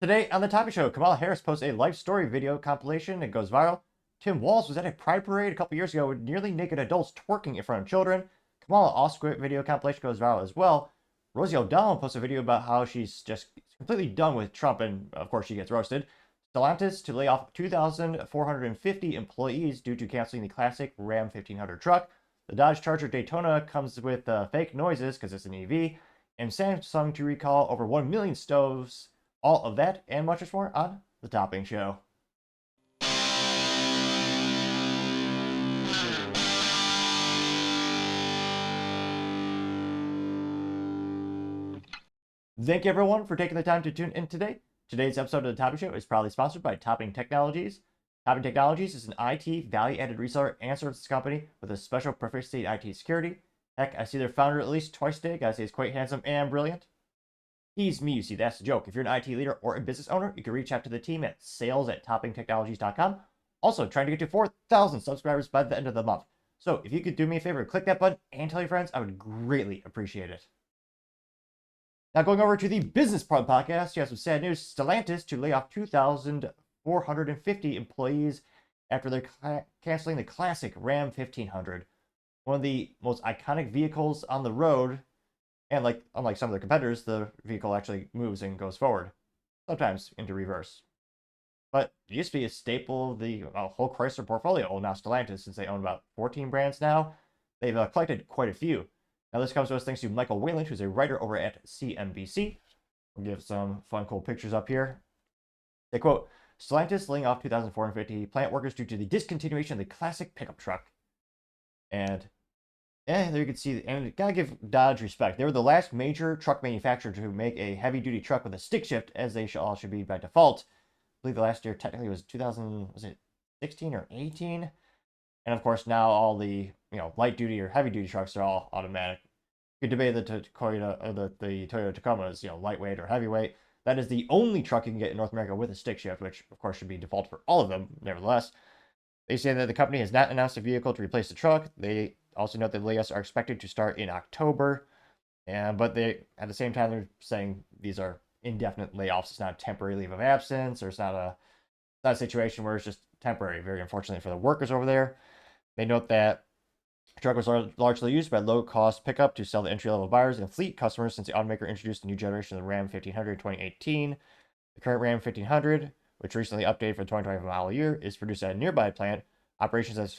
Today on the Topping Show, Kamala Harris posts a life story video compilation. It goes viral. Walz was at a pride parade a couple years ago with nearly naked adults twerking in front of children. Kamala also video compilation goes viral as well. Rosie O'Donnell posts a video about how she's just completely done with Trump, and of course she gets roasted. Stellantis to lay off 2,450 employees due to canceling the classic Ram 1500 truck. The Dodge Charger Daytona comes with fake noises because it's an EV. And Samsung to recall over 1 million stoves. All of that and much more on The Topping Show. Thank you everyone for taking the time to tune in today. Today's episode of The Topping Show is proudly sponsored by Topping Technologies. Topping Technologies is an IT value-added reseller and services company with a special proficiency in IT security. Heck, I see their founder at least twice a day. Gotta say he's quite handsome and brilliant. He's me, you see, that's the joke. If you're an IT leader or a business owner, you can reach out to the team at sales@toppingtechnologies.com. Also, trying to get to 4,000 subscribers by the end of the month. So if you could do me a favor, click that button and tell your friends, I would greatly appreciate it. Now going over to the business part of the podcast, you have some sad news. Stellantis to lay off 2,450 employees after they're canceling the classic Ram 1500. One of the most iconic vehicles on the road. And unlike some of their competitors, the vehicle actually moves and goes forward, sometimes into reverse. But it used to be a staple of the whole Chrysler portfolio. Well, now Stellantis, since they own about 14 brands now, they've collected quite a few. Now this comes to us thanks to Michael Wayland, who's a writer over at CNBC. We'll give some fun, cool pictures up here. They quote, Stellantis laying off 2,450 plant workers due to the discontinuation of the classic pickup truck. And there you can see, and gotta give Dodge respect. They were the last major truck manufacturer to make a heavy-duty truck with a stick shift, as they all should be by default. I believe the last year technically was 2016 or 18? And of course now all the light-duty or heavy-duty trucks are all automatic. You could debate the Toyota Tacoma is lightweight or heavyweight. That is the only truck you can get in North America with a stick shift, which of course should be default for all of them. Nevertheless, they say that the company has not announced a vehicle to replace the truck. They also note that layoffs are expected to start in October, but they at the same time they're saying these are indefinite layoffs. It's not a temporary leave of absence, or it's not a situation where it's just temporary. Very unfortunately for the workers over there. They note that the truck was largely used by low-cost pickup to sell to entry-level buyers and fleet customers since the automaker introduced a new generation of the Ram 1500 in 2018. The current Ram 1500, which recently updated for the 2025 model year, is produced at a nearby plant. Operations at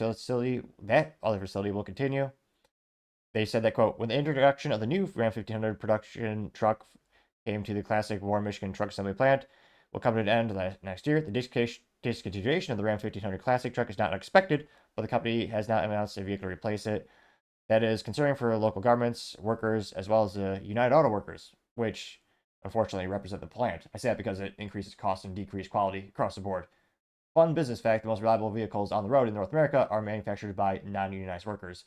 that other facility will continue. They said that, quote, when the introduction of the new Ram 1500 production truck came to the classic Warren, Michigan truck assembly plant, will come to an end next year. The discontinuation of the Ram 1500 classic truck is not expected, but the company has not announced a vehicle to replace it. That is concerning for local governments, workers, as well as the United Auto Workers, which unfortunately represent the plant. I say that because it increases cost and decreases quality across the board. Fun business fact, the most reliable vehicles on the road in North America are manufactured by non-unionized workers.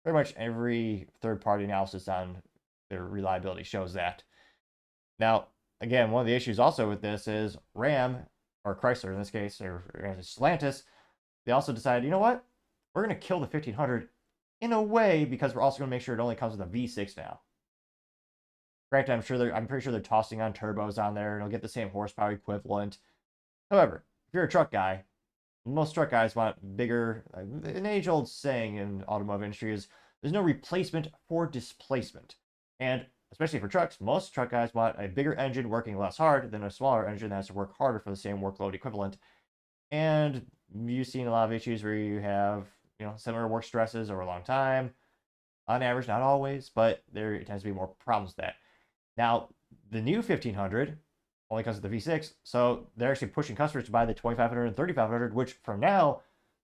Pretty much every third-party analysis on their reliability shows that. Now, again, one of the issues also with this is Ram, or Chrysler in this case, or Stellantis, they also decided, you know what? We're going to kill the 1500 in a way because we're also going to make sure it only comes with a V6 now. Granted, I'm pretty sure they're tossing on turbos on there, and it'll get the same horsepower equivalent. However, if you're a truck guy, most truck guys want bigger. An age-old saying in automotive industry is there's no replacement for displacement. And especially for trucks, most truck guys want a bigger engine working less hard than a smaller engine that has to work harder for the same workload equivalent. And you've seen a lot of issues where you have similar work stresses over a long time. On average, not always, but there tends to be more problems with that. Now, the new 1500 only comes with the V6, so they're actually pushing customers to buy the 2500 and 3500, which for now,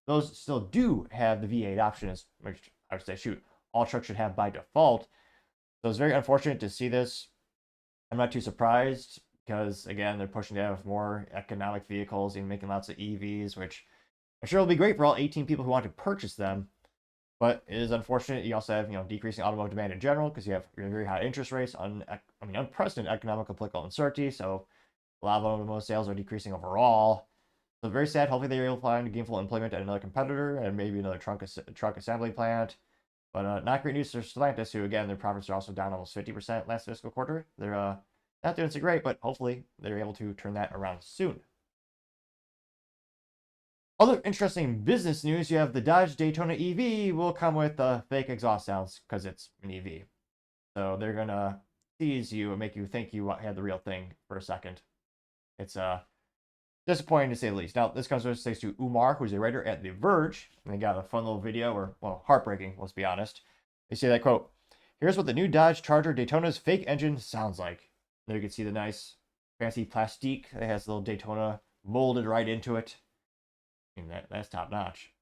those still do have the V8 option, which I would say, shoot, all trucks should have by default. So it's very unfortunate to see this. I'm not too surprised because, again, they're pushing to have more economic vehicles and making lots of EVs, which I'm sure will be great for all 18 people who want to purchase them. But it is unfortunate. You also have, decreasing automotive demand in general because you have very high interest rates, unprecedented economic and political uncertainty. So a lot of automotive sales are decreasing overall. So very sad. Hopefully they're able to find gainful employment at another competitor and maybe another truck assembly plant. But not great news for Stellantis, who again their profits are also down almost 50% last fiscal quarter. Their not doing so great, but hopefully they're able to turn that around soon. Other interesting business news, you have the Dodge Daytona EV will come with fake exhaust sounds because it's an EV. So they're going to tease you and make you think you had the real thing for a second. It's disappointing to say the least. Now, this comes thanks to Umar, who's a writer at The Verge. And they got a fun little video, or, well, heartbreaking, let's be honest. They say that, quote, "Here's what the new Dodge Charger Daytona's fake engine sounds like." There you can see the nice, fancy plastique that has a little Daytona molded right into it. I mean, that's top notch.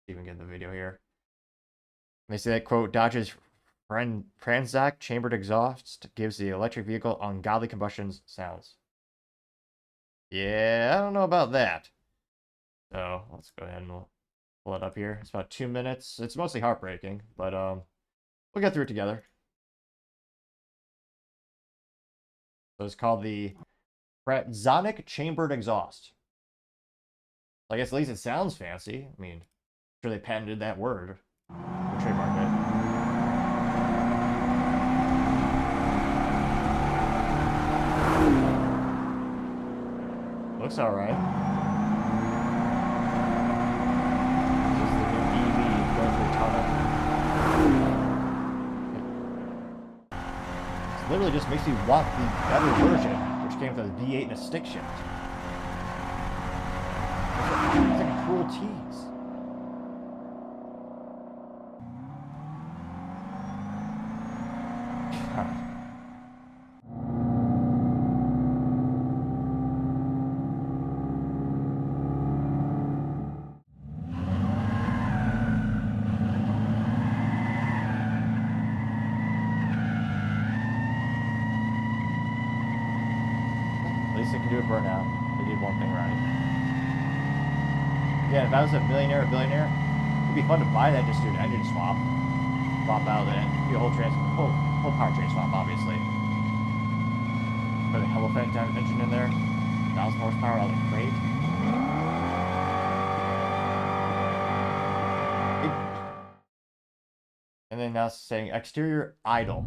Even get the video here. They say that, quote, "Dodge's Franzak chambered exhaust gives the electric vehicle ungodly combustion sounds." Yeah, I don't know about that. So let's go ahead and pull it up here. It's about 2 minutes. It's mostly heartbreaking, but we'll get through it together. So it's called the Franzonic chambered exhaust. I guess at least it sounds fancy. I mean, I'm sure they patented that word. Or trademarked it. Looks alright. This is the new EV going through tunnel. It literally just makes me want the better version, which came with a V8 and a stick shift. It's like a cruel tease. At least they can do a burnout. They did one thing right. Yeah, if I was a millionaire or billionaire, it'd be fun to buy that, just do an engine swap. Swap out and do a whole powertrain swap, obviously. Put a Hellfent engine in there. 1,000 horsepower out of the crate. And then now it's saying exterior idle.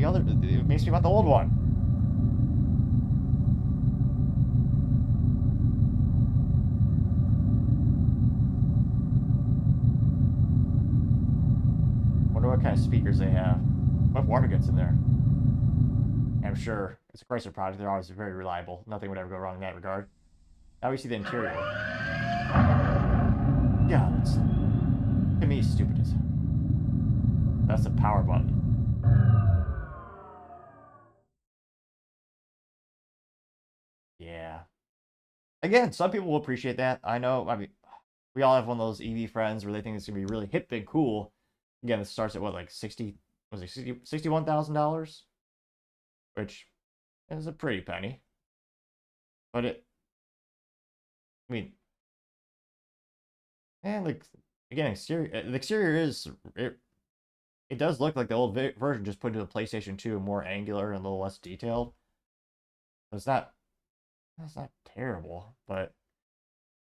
It makes me want the old one. Wonder what kind of speakers they have. What if water gets in there? I'm sure it's a Chrysler product. They're always very reliable. Nothing would ever go wrong in that regard. Now we see the interior. Yeah, that's, to me, stupid as hell. That's the power button. Yeah. Again, some people will appreciate that. I know. I mean, we all have one of those EV friends where they think it's gonna be really hip and cool. Again, it starts at what, like $61,000, which is a pretty penny. But I mean, and like again, the exterior is it does look like the old version, just put into the PlayStation 2, more angular and a little less detailed. So that's not terrible, but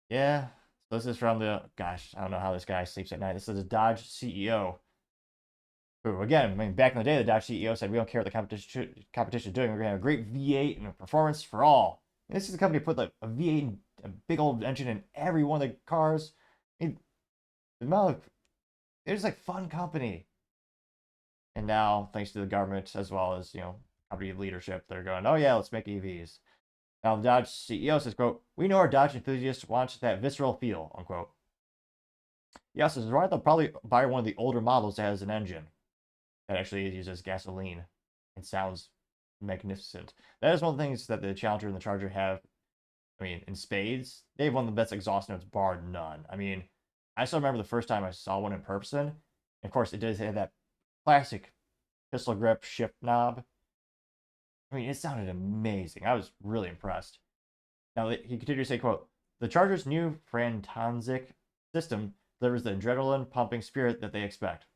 yeah. So this is from the, gosh, I don't know how this guy sleeps at night. This is a Dodge CEO. Who, again, I mean, back in the day, the Dodge CEO said, "We don't care what the competition is doing. We're going to have a great V8 and a performance for all." And this is a company that put like a V8 and a big old engine in every one of the cars. I mean, they're just like fun company. And now, thanks to the government as well as, company leadership, they're going, "Oh yeah, let's make EVs." Now, the Dodge CEO says, quote, "We know our Dodge enthusiasts want that visceral feel," unquote. Yes, this is right. They'll probably buy one of the older models that has an engine that actually uses gasoline and sounds magnificent. That is one of the things that the Challenger and the Charger have. I mean, in spades, they have one of the best exhaust notes, bar none. I mean, I still remember the first time I saw one in person. Of course, it does have that classic pistol grip shift knob. I mean, it sounded amazing. I was really impressed. Now, he continued to say, quote, "The Charger's new Franzonic system delivers the adrenaline pumping spirit that they expect."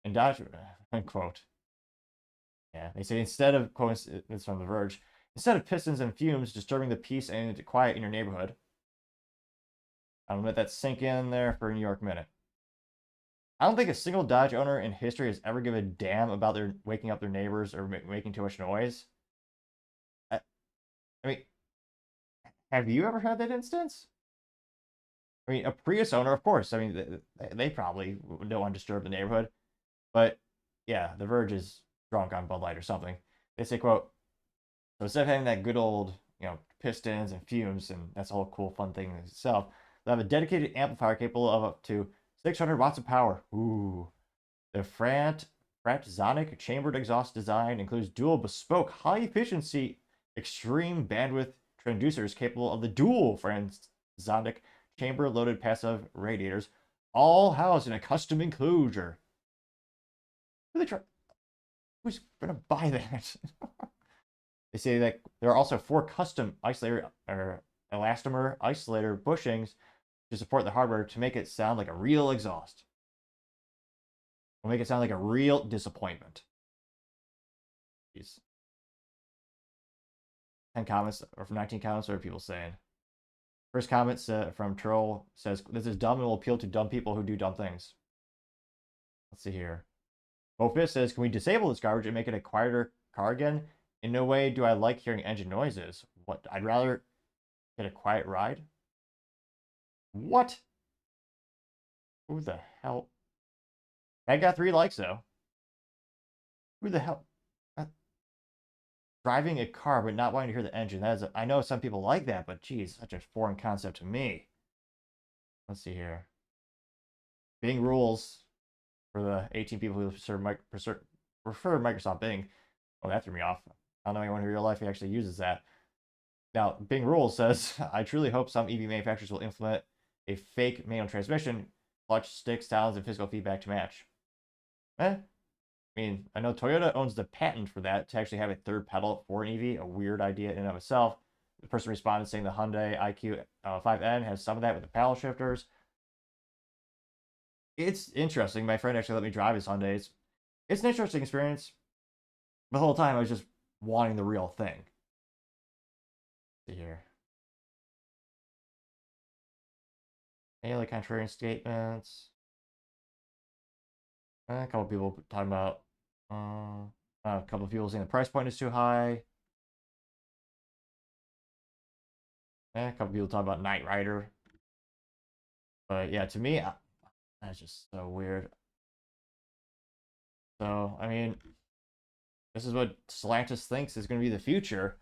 And Dodge, unquote. Yeah, they say instead of, quote, it's from The Verge, instead of pistons and fumes disturbing the peace and quiet in your neighborhood. I'm gonna let that sink in there for a New York minute. I don't think a single Dodge owner in history has ever given a damn about their waking up their neighbors or making too much noise. I, I mean, have you ever had that instance? I mean, a Prius owner, of course. I mean, they probably don't want to disturb the neighborhood. But yeah, The Verge is drunk on Bud Light or something. They say, quote, so instead of having that good old, pistons and fumes, and that's a whole cool, fun thing in itself, they'll have a dedicated amplifier capable of up to 600 watts of power. Ooh. The Fratzonic chambered exhaust design includes dual bespoke high efficiency extreme bandwidth transducers capable of the dual Fratzonic chamber loaded passive radiators, all housed in a custom enclosure. Who's gonna buy that? They say that there are also 4 custom isolator or elastomer isolator bushings to support the hardware to make it sound like a real exhaust. Will make it sound like a real disappointment. Jeez. 10 comments, or from 19 comments, what are people saying? First comment from Troll says, this is dumb and will appeal to dumb people who do dumb things. Let's see here. Bofis says, can we disable this garbage and make it a quieter car again? In no way do I like hearing engine noises. What? I'd rather get a quiet ride? What? Who the hell? That got 3 likes, though. Who the hell? Driving a car but not wanting to hear the engine. That is I know some people like that, but geez, such a foreign concept to me. Let's see here. Bing rules for the 18 people who prefer Microsoft Bing. Oh, that threw me off. I don't know anyone in real life who actually uses that. Now, Bing rules says, I truly hope some EV manufacturers will implement a fake manual transmission, clutch, stick, sounds, and physical feedback to match. I mean, I know Toyota owns the patent for that, to actually have a third pedal for an EV, a weird idea in and of itself. The person responded saying the Hyundai IQ 5N has some of that with the paddle shifters. It's interesting. My friend actually let me drive his Hyundai. It's an interesting experience. The whole time I was just wanting the real thing. Let's see here. Any other contrarian statements? A couple of people talking about a couple of people saying the price point is too high. A couple of people talking about Knight Rider. But yeah, to me, that's just so weird. So, I mean, this is what Stellantis thinks is going to be the future.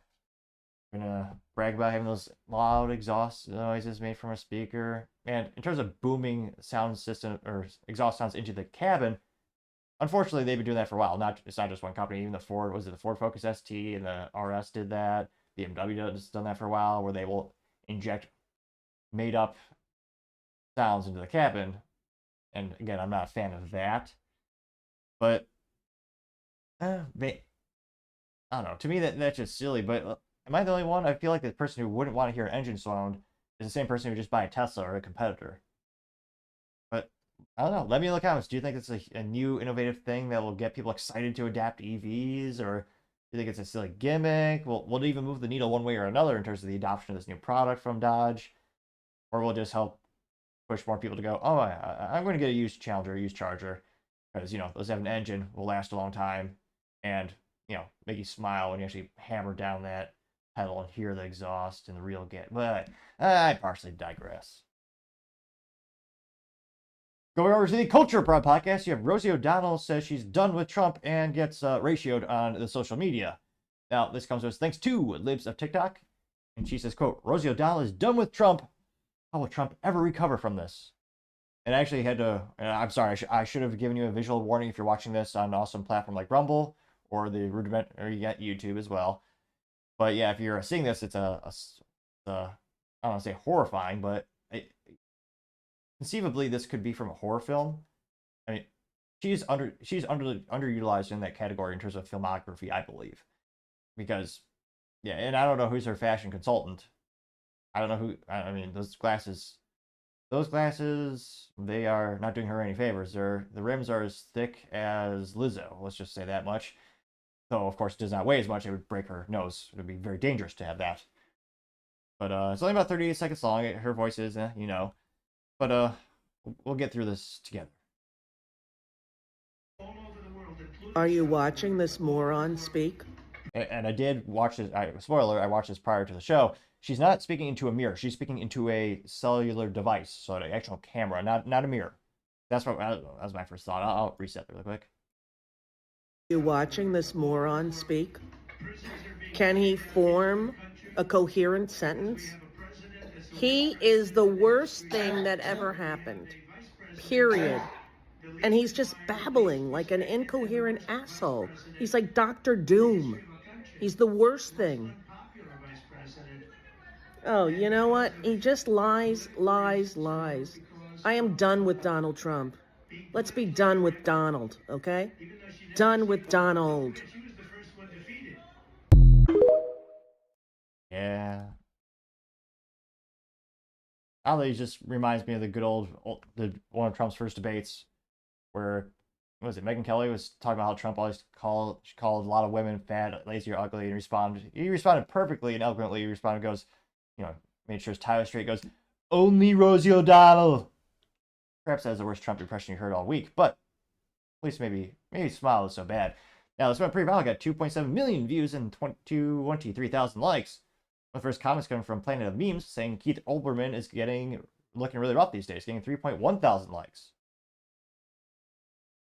We're going to brag about having those loud exhaust noises made from a speaker. And in terms of booming sound system or exhaust sounds into the cabin, unfortunately, they've been doing that for a while. It's not just one company. Even the Ford Focus ST and the RS did that. BMW has done that for a while, where they will inject made-up sounds into the cabin. And again, I'm not a fan of that. But I don't know. To me, that's just silly. But am I the only one? I feel like the person who wouldn't want to hear engine sound is the same person who would just buy a Tesla or a competitor. But I don't know. Let me know in the comments. Do you think it's a new innovative thing that will get people excited to adapt EVs, or do you think it's a silly gimmick? Will it even move the needle one way or another in terms of the adoption of this new product from Dodge, or will it just help push more people to go, oh, I'm going to get a used Challenger, a used Charger, because those have an engine, will last a long time, and make you smile when you actually hammer down that pedal and hear the exhaust and the real get. But I partially digress. Going over to the Culture Prod podcast, you have Rosie O'Donnell says she's done with Trump and gets ratioed on the social media. Now, this comes to us thanks to Libs of TikTok. And she says, quote, Rosie O'Donnell is done with Trump. How will Trump ever recover from this? And I actually had to, I'm sorry, I should have given you a visual warning if you're watching this on an awesome platform like Rumble or the Rudiment, or you got YouTube as well. But yeah, if you're seeing this, it's I don't want to say horrifying, but conceivably this could be from a horror film. I mean, she's underutilized in that category in terms of filmography, I believe, because yeah, and I don't know who's her fashion consultant. I don't know who. I mean, those glasses, they are not doing her any favors. The rims are as thick as Lizzo. Let's just say that much. Though, of course, it does not weigh as much. It would break her nose. It would be very dangerous to have that. But it's only about 38 seconds long. Her voice is, you know. But we'll get through this together. Are you watching this moron speak? And I did watch this. Spoiler, I watched this prior to the show. She's not speaking into a mirror. She's speaking into a cellular device, so an actual camera, not a mirror. That was my first thought. I'll reset really quick. You watching this moron speak? Can he form a coherent sentence? He is the worst thing that ever happened. Period. And he's just babbling like an incoherent asshole. He's like Dr. Doom. He's the worst thing. Oh, you know what? He just lies, lies, lies. I am done with Donald Trump. Let's be done with Donald, okay? Done with Donald. Yeah. Oddly, it just reminds me of the good one of Trump's first debates, where what was it? Megyn Kelly was talking about how Trump always called a lot of women fat, lazy, or ugly, and he responded perfectly and eloquently. He responded, goes, made sure his tie was straight. Goes, only Rosie O'Donnell. Perhaps that was the worst Trump impression you heard all week, but at least maybe smile is so bad. Now, this went pretty well. Got 2.7 million views and 23,000 likes. The first comments coming from Planet of Memes saying Keith Olbermann is looking really rough these days, getting 3.1 thousand likes.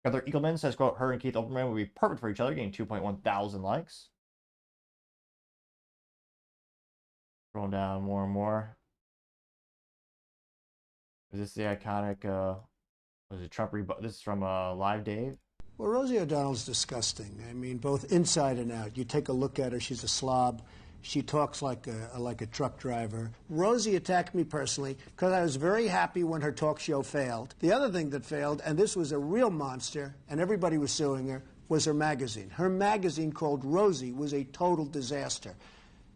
Heather Eagleman says, quote, her and Keith Olbermann would be perfect for each other, getting 2.1 thousand likes. Scrolling down more and more. Is this the iconic, was it Trump This is from Live Dave. Well, Rosie O'Donnell's disgusting. I mean, both inside and out. You take a look at her, she's a slob. She talks like a truck driver. Rosie attacked me personally because I was very happy when her talk show failed. The other thing that failed, and this was a real monster, and everybody was suing her, was her magazine. Her magazine called Rosie was a total disaster.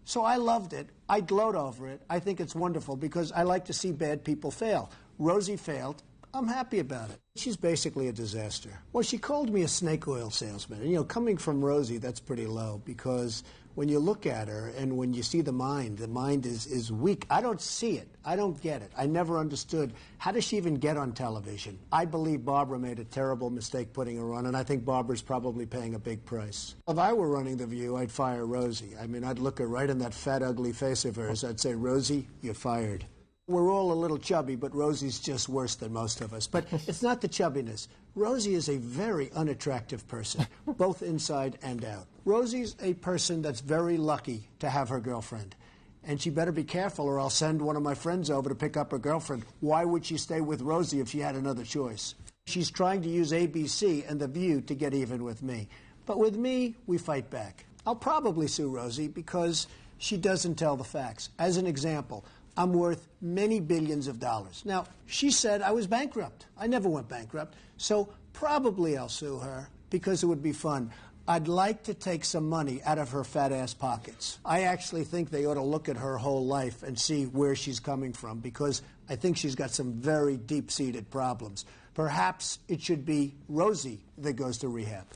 So I loved it. I gloat over it. I think it's wonderful because I like to see bad people fail. Rosie failed. I'm happy about it. She's basically a disaster. Well, she called me a snake oil salesman. And, coming from Rosie, that's pretty low because when you look at her and when you see the mind is weak. I don't see it. I don't get it. I never understood. How does she even get on television? I believe Barbara made a terrible mistake putting her on, and I think Barbara's probably paying a big price. If I were running The View, I'd fire Rosie. I mean, I'd look her right in that fat, ugly face of hers. I'd say, Rosie, you're fired. We're all a little chubby, but Rosie's just worse than most of us. But it's not the chubbiness. Rosie is a very unattractive person, both inside and out. Rosie's a person that's very lucky to have her girlfriend. And she better be careful or I'll send one of my friends over to pick up her girlfriend. Why would she stay with Rosie if she had another choice? She's trying to use ABC and The View to get even with me. But with me, we fight back. I'll probably sue Rosie because she doesn't tell the facts. As an example, I'm worth many billions of dollars. Now, she said I was bankrupt. I never went bankrupt. So probably I'll sue her because it would be fun. I'd like to take some money out of her fat ass pockets. I actually think they ought to look at her whole life and see where she's coming from because I think she's got some very deep-seated problems. Perhaps it should be Rosie that goes to rehab.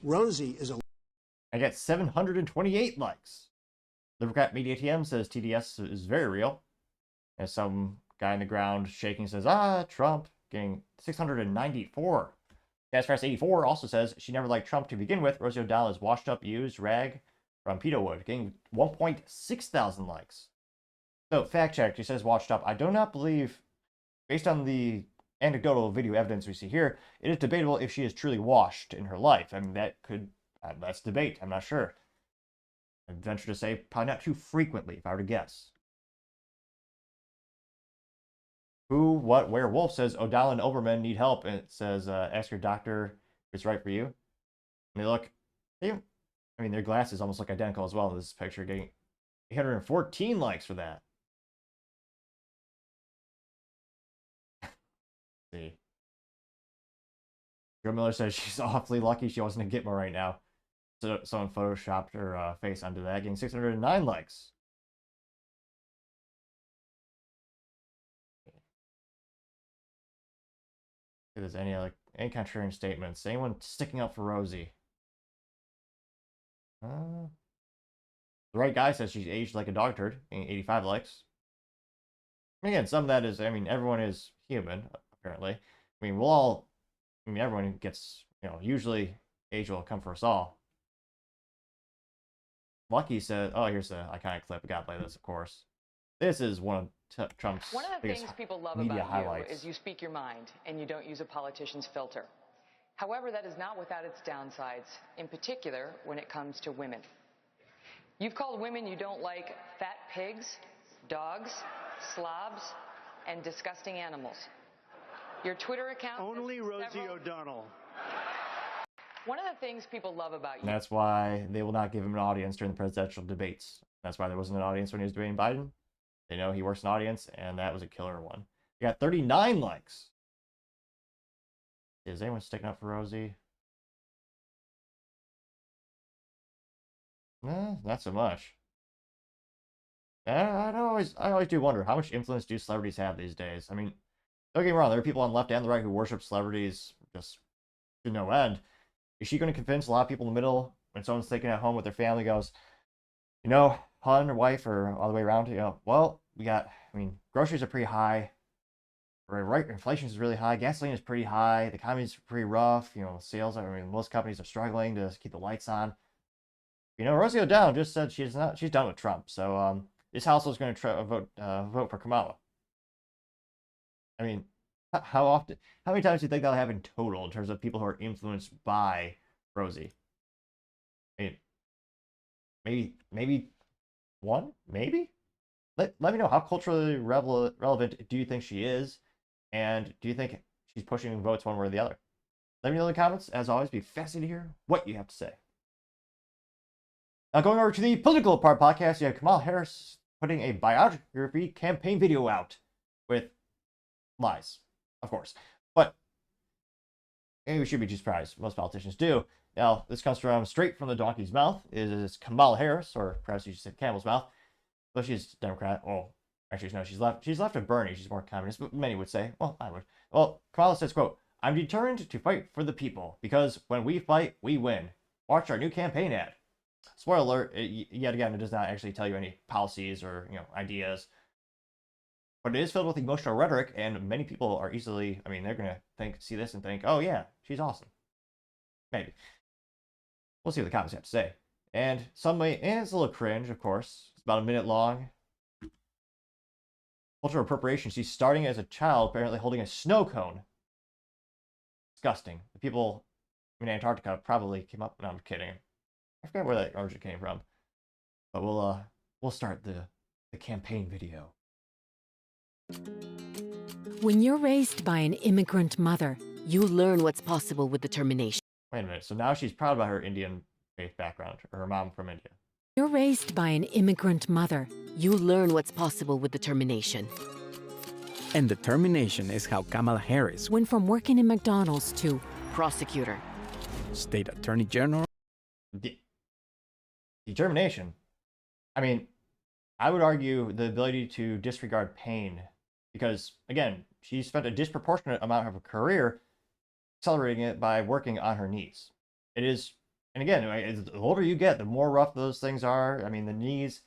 Rosie is a... I get 728 likes. Libercat Media TM says TDS is very real. There's some guy in the ground shaking says, Trump, getting 694. Gasfast 84 also says she never liked Trump to begin with. Rosie O'Donnell is washed up, used rag from Pedo Wood, getting 1.6 thousand likes. So, fact check, she says washed up. I do not believe, based on the anecdotal video evidence we see here, it is debatable if she is truly washed in her life. I mean, that's debate. I'm not sure. I'd venture to say probably not too frequently, if I were to guess. Who, what, where? Wolf says O'Donnell and Oberman need help, and it says ask your doctor if it's right for you. And their glasses almost look identical as well in this picture, getting 814 likes for that. See. Joe Miller says she's awfully lucky she wasn't a Gitmo right now. So someone photoshopped her face onto that, getting 609 likes. If there's any contrarian statements, anyone sticking up for Rosie? The right guy says she's aged like a dog turd, 85 likes. Again, some of that is, I mean, everyone is human, apparently. I mean, everyone gets, usually age will come for us all. Lucky said, oh, here's the iconic clip. I gotta play this, of course. This is one of Trump's One of the biggest things people love media about highlights. you is you speak your mind and you don't use a politician's filter. However, that is not without its downsides, in particular when it comes to women. You've called women you don't like fat pigs, dogs, slobs, and disgusting animals. Your Twitter account... Only Rosie O'Donnell. One of the things people love about you... And that's why they will not give him an audience during the presidential debates. That's why there wasn't an audience when he was debating Biden. They know he works an audience, and that was a killer one. He got 39 likes. Is anyone sticking up for Rosie? Not so much. I always do wonder, how much influence do celebrities have these days? I mean, don't get me wrong, there are people on the left and the right who worship celebrities just to no end. Is she going to convince a lot of people in the middle when someone's thinking at home with their family goes, husband or wife or all the way around, well, groceries are pretty high. Right, inflation is really high. Gasoline is pretty high. The economy's pretty rough. Sales. Most companies are struggling to keep the lights on. Rosie O'Donnell just said she's done with Trump. So this household is going to vote for Kamala. I mean, how many times do you think that'll happen total in terms of people who are influenced by Rosie? I mean, maybe one, maybe. Let me know, how culturally relevant do you think she is, and do you think she's pushing votes one way or the other? Let me know in the comments. As always, be fascinated to hear what you have to say. Now, going over to the political part podcast, you have Kamala Harris putting a biography campaign video out with lies, of course. But maybe we should be too surprised. Most politicians do. Now, this comes straight from the donkey's mouth. It is Kamala Harris, or perhaps you should say camel's mouth. Well, she's Democrat. Well, actually, no, she's left of Bernie. She's more communist, but many would say. Well, I would. Well, Kamala says, quote, "I'm determined to fight for the people, because when we fight, we win. Watch our new campaign ad." Spoiler alert, yet again, it does not actually tell you any policies or, ideas. But it is filled with emotional rhetoric, and many people are easily, they're going to see this and think, oh yeah, she's awesome. Maybe. We'll see what the comments have to say. And it's a little cringe, of course. It's about a minute long. Cultural appropriation. She's starting as a child, apparently holding a snow cone. Disgusting. The people in Antarctica probably came up. No, I'm kidding. I forgot where that origin came from. But we'll start the campaign video. When you're raised by an immigrant mother, you learn what's possible with determination. Wait a minute. So now she's proud about her Indian faith background, or her mom from India. You're raised by an immigrant mother. You learn what's possible with determination. And determination is how Kamala Harris Went from working in McDonald's to prosecutor, State Attorney General. Determination. I would argue the ability to disregard pain, because, again, she spent a disproportionate amount of her career accelerating it by working on her knees. It is, and again, the older you get, the more rough those things are. The knees,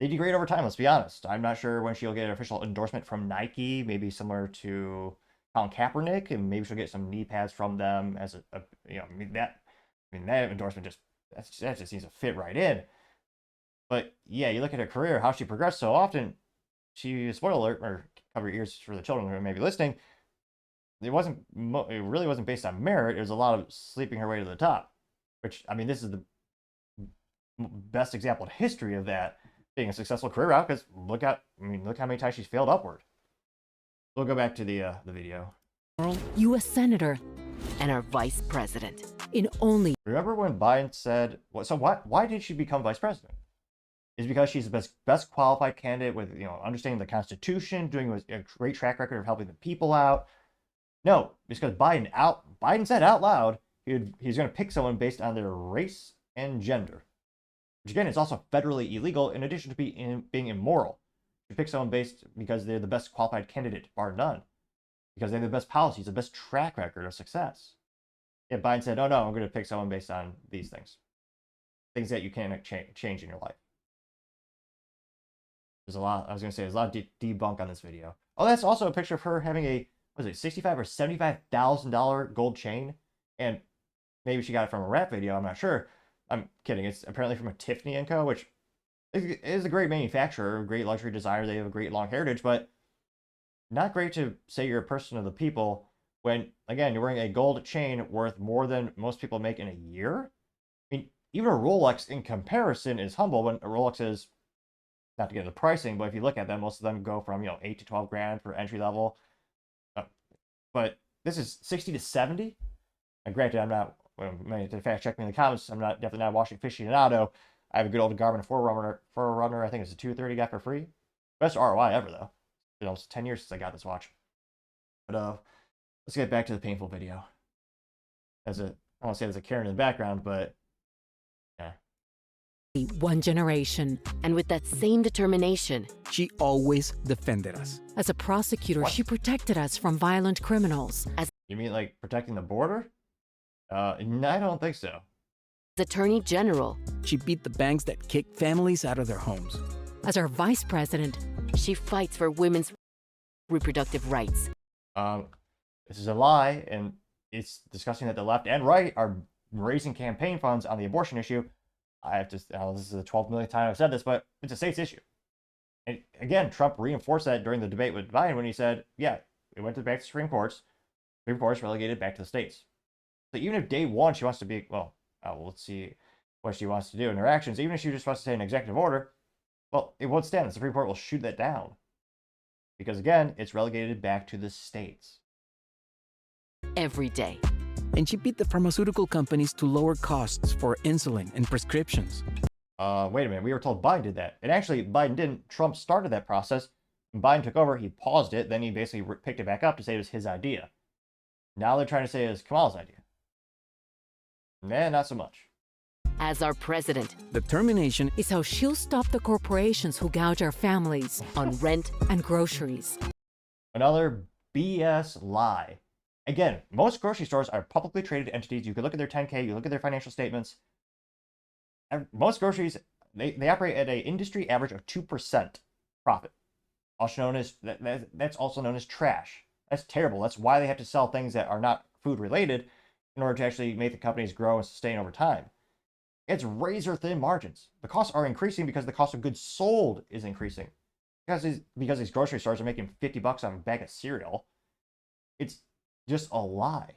they degrade over time, let's be honest. I'm not sure when she'll get an official endorsement from Nike, maybe similar to Colin Kaepernick, and maybe she'll get some knee pads from them as that endorsement that just seems to fit right in. But yeah, you look at her career, how she progressed so often. Spoiler alert, or cover your ears for the children who may be listening, it really wasn't based on merit. It was a lot of sleeping her way to the top, which, this is the best example in history of that being a successful career route, because look how many times she's failed upward. We'll go back to the video. U.S. Senator and our vice president. in only... Remember when Biden said, why did she become vice president? Is because she's the best qualified candidate with, understanding the Constitution, doing a great track record of helping the people out. No, it's because Biden said out loud he's going to pick someone based on their race and gender. Which again is also federally illegal, in addition to being immoral. You pick someone because they're the best qualified candidate, bar none. Because they have the best policies, the best track record of success. Yet Biden said, oh no, I'm going to pick someone based on these things. things that you can't change in your life. There's a lot. I was gonna say there's a lot of debunk on this video. Oh, that's also a picture of her having a what is it, $65,000 or $75,000 gold chain, and maybe she got it from a rap video. I'm not sure. I'm kidding. It's apparently from a Tiffany & Co., which is a great manufacturer, a great luxury designer. They have a great long heritage, but not great to say you're a person of the people when, again, you're wearing a gold chain worth more than most people make in a year. I mean, even a Rolex in comparison is humble when a Rolex is, not to get into pricing, but if you look at them, most of them go from, 8 to 12 grand for entry level. But this is 60 to 70. And granted, I'm not, many to fact check me in the comments, I'm definitely not a watch aficionado. I have a good old Garmin Forerunner. I think it's a 230 got for free. Best ROI ever, though. It's almost 10 years since I got this watch. But let's get back to the painful video. I don't want to say there's a Karen in the background, but yeah. One generation. And with that same determination, She always defended us. as a prosecutor, What? she protected us from violent criminals. As You mean like protecting the border? No, I don't think so. Attorney General, She beat the banks that kicked families out of their homes. as our vice president, she fights for women's reproductive rights. This is a lie, and it's discussing that the left and right are raising campaign funds on the abortion issue. I have to, this is the 12th millionth time I've said this, but it's a state's issue. And again, Trump reinforced that during the debate with Biden when he said, yeah, it went back to Supreme Courts. Supreme Court's relegated back to the states. So even if day one she wants to be, let's see what she wants to do in her actions. Even if she just wants to say an executive order, well, it won't stand. The Supreme Court will shoot that down. Because again, it's relegated back to the states. Every day. And she beat the pharmaceutical companies to lower costs for insulin and prescriptions. Wait a minute. We were told Biden did that. And actually, Biden didn't. Trump started that process. When Biden took over, he paused it. Then he basically picked it back up to say it was his idea. Now they're trying to say it was Kamala's idea. Nah, not so much. As our president, Determination is how she'll stop the corporations who gouge our families on rent and groceries. Another BS lie. Again, most grocery stores are publicly traded entities. You can look at their 10K, you look at their financial statements. Most groceries, they operate at an industry average of 2% profit. Also known as, that's also known as trash. That's terrible. That's why they have to sell things that are not food related in order to actually make the companies grow and sustain over time. It's razor thin margins. The costs are increasing because the cost of goods sold is increasing. Because these grocery stores are making $50 on a bag of cereal. It's just a lie.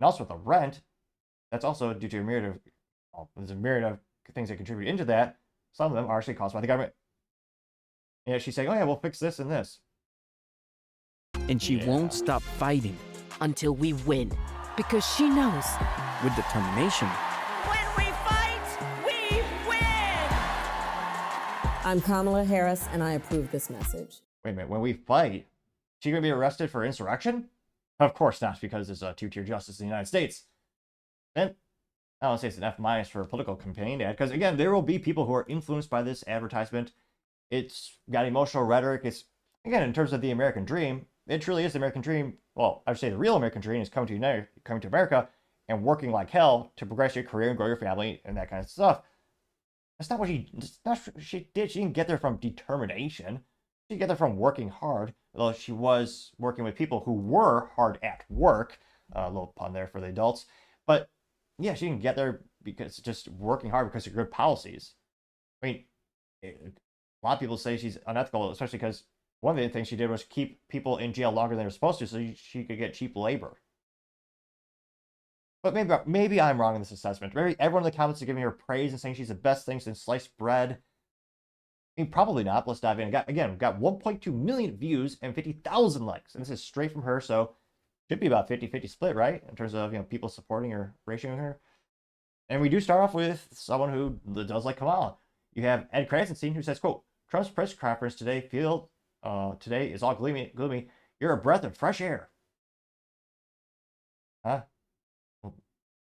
And also with the rent, that's also due to there's a myriad of things that contribute into that. Some of them are actually caused by the government. And she's saying, oh yeah, we'll fix this and this. and she won't stop fighting. Until we win. Because she knows. With determination, When we fight, we win! I'm Kamala Harris, and I approve this message. Wait a minute, when we fight, she gonna be arrested for insurrection? Of course not, because there's a two-tier justice in the United States. And I don't say it's an F- for a political campaign ad, because again, there will be people who are influenced by this advertisement. It's got emotional rhetoric. It's, again, in terms of the American dream, it truly is the American dream. Well, I would say the real American dream is coming to America and working like hell to progress your career and grow your family and that kind of stuff. That's not what she did. She didn't get there from determination. She didn't get there from working hard, although she was working with people who were hard at work. A little pun there for the adults. But yeah, she didn't get there because just working hard because of good policies. I mean, a lot of people say she's unethical, especially because one of the things she did was keep people in jail longer than they were supposed to so she could get cheap labor. But maybe I'm wrong in this assessment. Maybe everyone in the comments is giving her praise and saying she's the best thing since sliced bread. I mean, probably not. Let's dive in. We've got 1.2 million views and 50,000 likes. And this is straight from her, so should be about 50-50 split, right? In terms of, people supporting or ratioing her. And we do start off with someone who does like Kamala. You have Ed Krasenstein, who says, quote, Trump's press conference today is all gloomy. You're a breath of fresh air. Huh?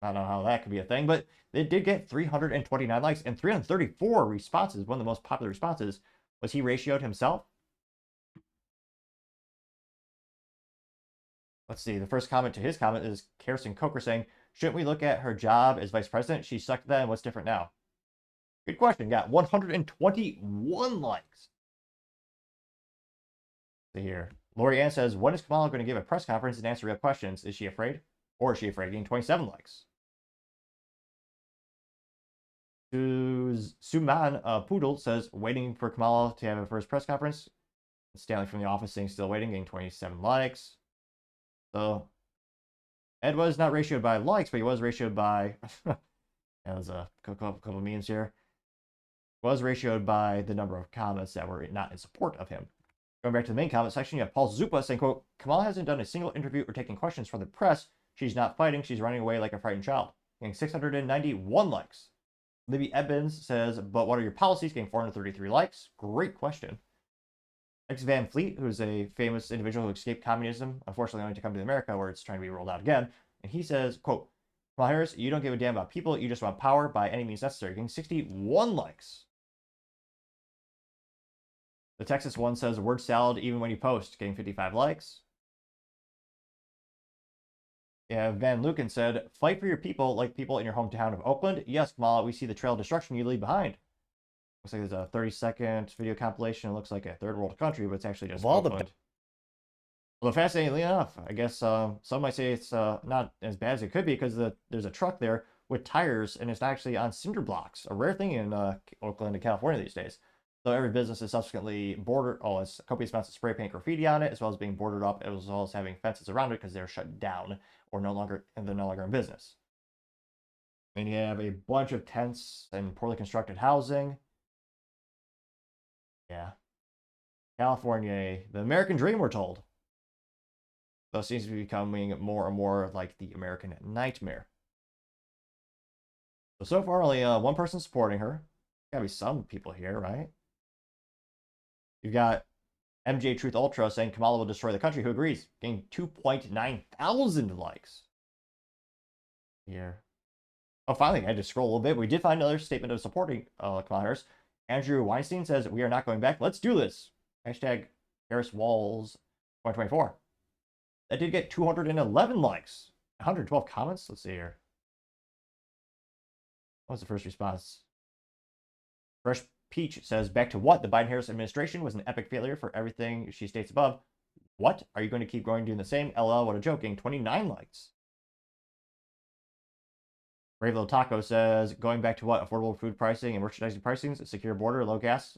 I don't know how that could be a thing, but they did get 329 likes and 334 responses. One of the most popular responses was he ratioed himself. Let's see. The first comment to his comment is Kirsten Coker saying, shouldn't we look at her job as vice president? She sucked then. What's different now? Good question. Got 121 likes. See here. Lori Ann says, when is Kamala going to give a press conference and answer real questions? Is she afraid? Or is she afraid? Getting 27 likes. Suman Poodle says, waiting for Kamala to have a first press conference. Stanley from The Office saying still waiting, getting 27 likes. So, Ed was not ratioed by likes, but he was ratioed by... There's a couple of memes here. Was ratioed by the number of comments that were not in support of him. Going back to the main comment section, you have Paul Zupa saying, quote, Kamala hasn't done a single interview or taken questions from the press. She's not fighting. She's running away like a frightened child. Getting 691 likes. Libby Evans says, but what are your policies? Getting 433 likes. Great question. X Van Fleet, who's a famous individual who escaped communism, unfortunately only to come to America where it's trying to be rolled out again. And he says, quote, Kamala Harris, you don't give a damn about people. You just want power by any means necessary. Getting 61 likes. The Texas one says, word salad even when you post. Getting 55 likes. Yeah, Van Luken said, fight for your people like people in your hometown of Oakland. Yes, Kamala, we see the trail of destruction you leave behind. Looks like there's a 30-second video compilation. It looks like a third world country, but it's actually just Oakland. Although fascinatingly enough, I guess some might say it's not as bad as it could be because there's a truck there with tires and it's actually on cinder blocks, a rare thing in Oakland and California these days. So every business is subsequently bordered, it's copious amounts of spray paint graffiti on it, as well as being boarded up, as well as having fences around it because they're shut down or they're no longer in business. And you have a bunch of tents and poorly constructed housing. Yeah. California, the American dream, we're told. Though it seems to be becoming more and more like the American nightmare. So far, only one person supporting her. Gotta be some people here, right? You've got MJ Truth Ultra saying Kamala will destroy the country. Who agrees? Getting 2.9 thousand likes. Here. Oh, finally, I had to scroll a little bit. We did find another statement of supporting Kamala Harris. Andrew Weinstein says, we are not going back. Let's do this. Hashtag Harris Walz 2024. That did get 211 likes. 112 comments. Let's see here. What was the first response? Fresh Peach says, back to what? The Biden-Harris administration was an epic failure for everything she states above. What? Are you going to keep going doing the same? LL, what a joking. 29 likes. Brave Little Taco says, going back to what? Affordable food pricing and merchandising pricings, secure border, low gas.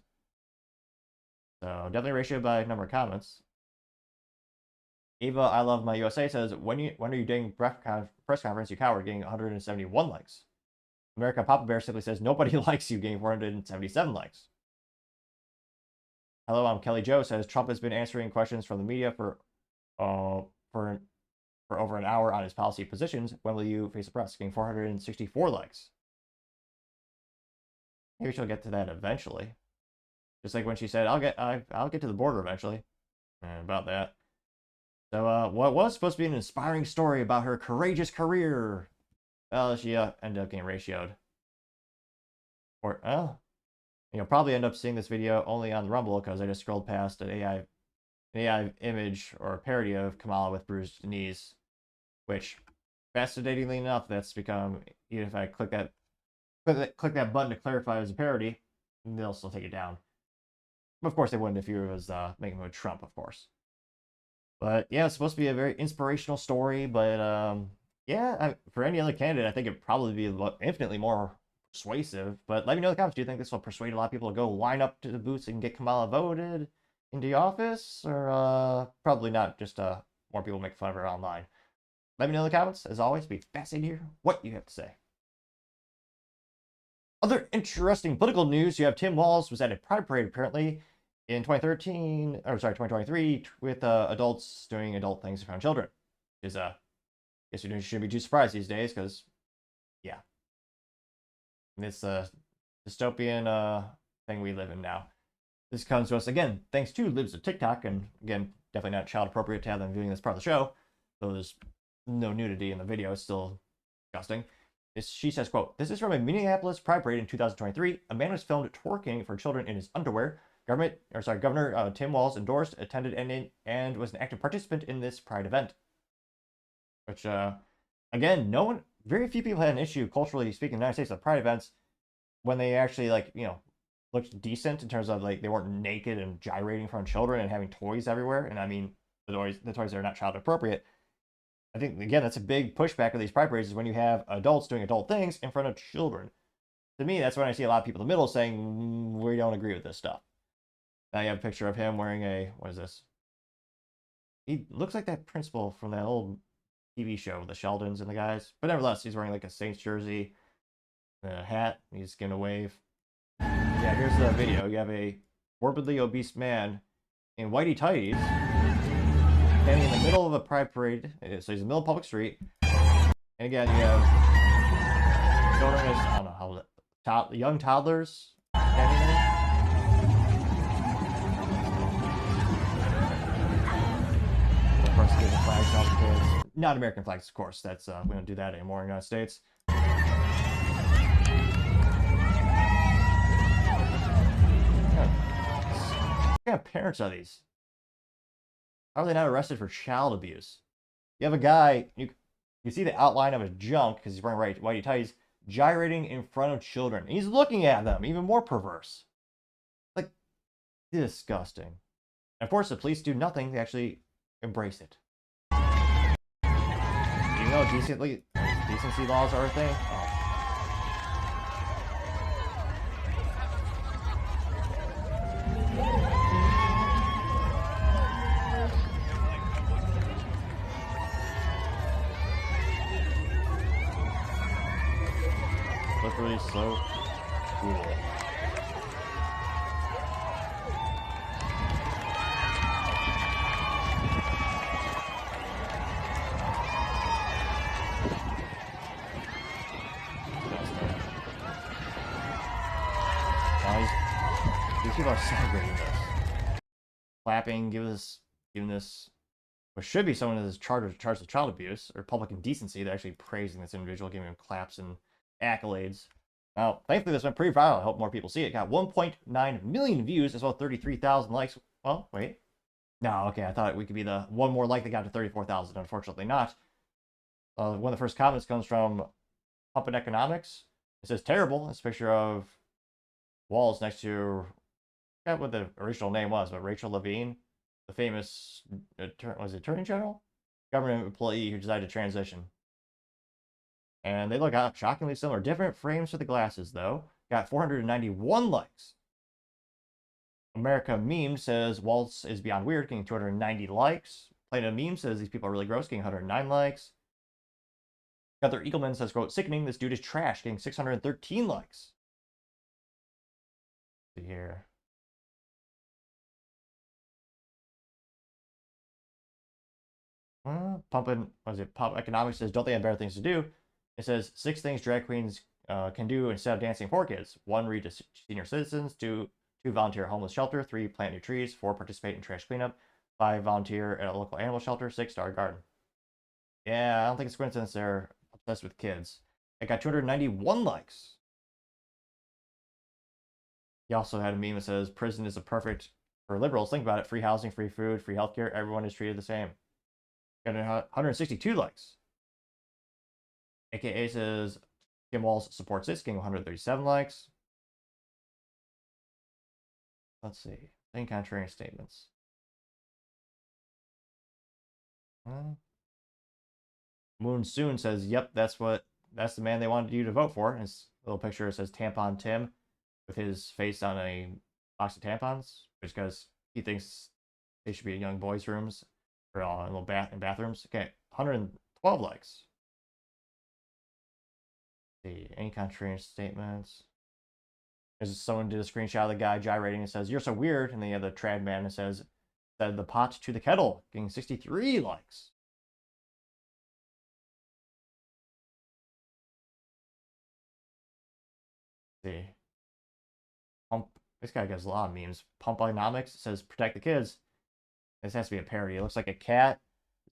So definitely ratio by number of comments. Ava, I love my USA says, when are you doing press conference, you coward, getting 171 likes. America Papa Bear simply says, nobody likes you, getting 477 likes. Hello, I'm Kelly Joe says, Trump has been answering questions from the media for over an hour on his policy positions. When will you face the press? Getting 464 likes. Maybe she'll get to that eventually. Just like when she said, I'll get to the border eventually. About that. So, what was supposed to be an inspiring story about her courageous career? Well, she ended up getting ratioed. Or, you'll probably end up seeing this video only on the Rumble because I just scrolled past an AI image or a parody of Kamala with bruised knees, which, fascinatingly enough, that's become, even if I click that button to clarify as a parody, they'll still take it down. Of course they wouldn't if you was making it with Trump, of course. But yeah, it's supposed to be a very inspirational story, but yeah, for any other candidate, I think it'd probably be infinitely more persuasive. But let me know in the comments, do you think this will persuade a lot of people to go line up to the booths and get Kamala voted into office? Or probably not, just more people make fun of her online. Let me know in the comments. As always, be fascinated to hear what you have to say. Other interesting political news, you have Tim Walz was at a Pride Parade apparently in 2023 with adults doing adult things around children. Is guess you shouldn't be too surprised these days because, yeah, it's a dystopian thing we live in now. This comes to us again thanks to libs of TikTok, and again, definitely not child appropriate to have them viewing this part of the show. Though there's no nudity in the video, it's still disgusting. She says, quote, this is from a Minneapolis Pride Parade in 2023. A man was filmed twerking for children in his underwear. Governor Tim Walz endorsed, attended, and was an active participant in this Pride event. Which, again, no one, very few people had an issue, culturally speaking, in the United States, of pride events when they actually, like, you know, looked decent in terms of, like, they weren't naked and gyrating in front of children and having toys everywhere. And I mean, the toys are not child appropriate. I think, again, that's a big pushback of these pride parades, is when you have adults doing adult things in front of children. To me, that's when I see a lot of people in the middle saying, we don't agree with this stuff. Now you have a picture of him wearing a, what is this? He looks like that principal from that old TV show, the Sheldons and the guys. But nevertheless, he's wearing like a Saints jersey, a hat. He's giving a wave. Yeah, here's the video. You have a morbidly obese man in whitey tighties standing in the middle of a pride parade. So he's in the middle of a public street. And again, you have children, I don't know how, young toddlers standing there. Of course, give the flags out to kids. Not American flags, of course. That's we don't do that anymore in the United States. What kind of parents are these? How are they not arrested for child abuse? You have a guy, you see the outline of his junk because he's wearing whitey tighties, gyrating in front of children. He's looking at them, even more perverse. Like, disgusting. And of course, the police do nothing. They actually embrace it. You know, decency laws are a thing. Oh. Literally so cool. These people are celebrating this. Clapping, giving this what should be someone that is charged with child abuse or public indecency. They're actually praising this individual, giving him claps and accolades. Now, thankfully, this went pretty viral. I hope more people see it. Got 1.9 million views, as well as 33,000 likes. Well, wait. No, okay, I thought we could be the one more like that got to 34,000. Unfortunately not. One of the first comments comes from Pumpin' Economics. It says, terrible. It's a picture of Walz next to, I forgot what the original name was, but Rachel Levine, the famous, was it Attorney General? Government employee who decided to transition. And they look shockingly similar. Different frames for the glasses, though. Got 491 likes. America Meme says Waltz is beyond weird, getting 290 likes. Planet Meme says these people are really gross, getting 109 likes. Gunther Eagleman says, quote, sickening, this dude is trash, getting 613 likes. Let's see here. Pumpin', Pop Economics says, don't they have better things to do? It says 6 things drag queens can do instead of dancing for kids. 1, read to senior citizens. 2, volunteer at homeless shelter. 3, plant new trees. 4, participate in trash cleanup. 5, volunteer at a local animal shelter. 6, start a garden. Yeah, I don't think it's coincidence they're obsessed with kids. It got 291 likes. He also had a meme that says, prison is a perfect, for liberals, think about it, free housing, free food, free healthcare, everyone is treated the same. Got 162 likes. AKA says, Kim Walz supports this, getting 137 likes. Let's see. Any contrarian statements? Moon Soon says, yep, that's the man they wanted you to vote for. His little picture says Tampon Tim with his face on a box of tampons, which because he thinks they should be in young boys' rooms or in little bathrooms. Okay, 112 likes. Let's see, any contrarian statements? There's someone did a screenshot of the guy gyrating and says, you're so weird. And then you have the trad man that says, said the pot to the kettle, getting 63 likes. Let's see. This guy gets a lot of memes. Pumponomics says, protect the kids. This has to be a parody. It looks like a cat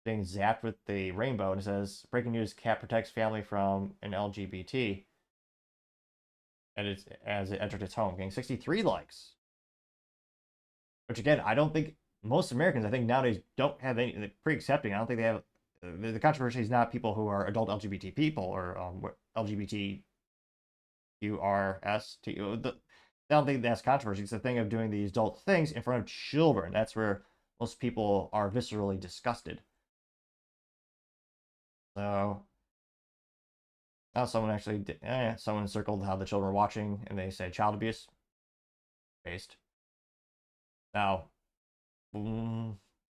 being zapped with the rainbow. And it says, breaking news, cat protects family from an LGBT. And it's as it entered its home, getting 63 likes. Which again, I don't think most Americans, I think nowadays don't have any, they're pretty accepting. I don't think they have The controversy is not people who are adult LGBT people or LGBTQRS. I don't think that's controversy. It's the thing of doing these adult things in front of children. That's where most people are viscerally disgusted. So now someone actually someone circled how the children were watching, and they say child abuse based. Now,